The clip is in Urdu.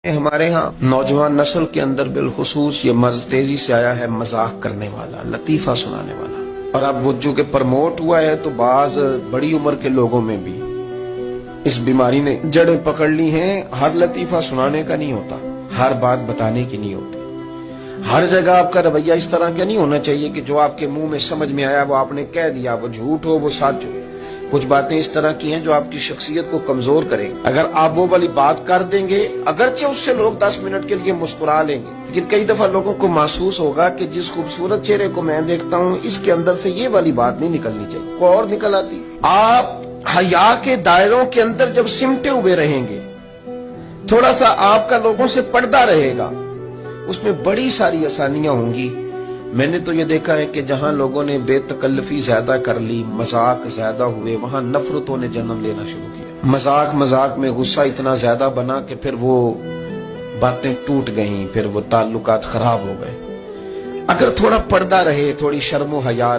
ہمارے ہاں نوجوان نسل کے اندر بالخصوص یہ مرض تیزی سے آیا ہے، مذاق کرنے والا، لطیفہ سنانے والا۔ اور اب وہ چونکہ پرموٹ ہوا ہے تو بعض بڑی عمر کے لوگوں میں بھی اس بیماری نے جڑیں پکڑ لی ہیں۔ ہر لطیفہ سنانے کا نہیں ہوتا، ہر بات بتانے کی نہیں ہوتی، ہر جگہ آپ کا رویہ اس طرح کا نہیں ہونا چاہیے کہ جو آپ کے منہ میں سمجھ میں آیا وہ آپ نے کہہ دیا، وہ جھوٹ ہو وہ سچ ہو۔ کچھ باتیں اس طرح کی ہیں جو آپ کی شخصیت کو کمزور کریں گے۔ اگر آپ وہ والی بات کر دیں گے، اگرچہ اس سے لوگ 10 منٹ کے لیے مسکرا لیں گے، لیکن کئی دفعہ لوگوں کو محسوس ہوگا کہ جس خوبصورت چہرے کو میں دیکھتا ہوں اس کے اندر سے یہ والی بات نہیں نکلنی چاہیے، کوئی اور نکل آتی۔ آپ حیا کے دائروں کے اندر جب سمٹے ہوئے رہیں گے، تھوڑا سا آپ کا لوگوں سے پردہ رہے گا، اس میں بڑی ساری آسانیاں ہوں گی۔ میں نے تو یہ دیکھا ہے کہ جہاں لوگوں نے بے تکلفی زیادہ کر لی، مذاق زیادہ ہوئے، وہاں نفرتوں نے جنم لینا شروع کیا۔ مذاق میں غصہ اتنا زیادہ بنا کہ پھر وہ باتیں ٹوٹ گئیں، پھر وہ تعلقات خراب ہو گئے۔ اگر تھوڑا پردہ رہے، تھوڑی شرم و حیا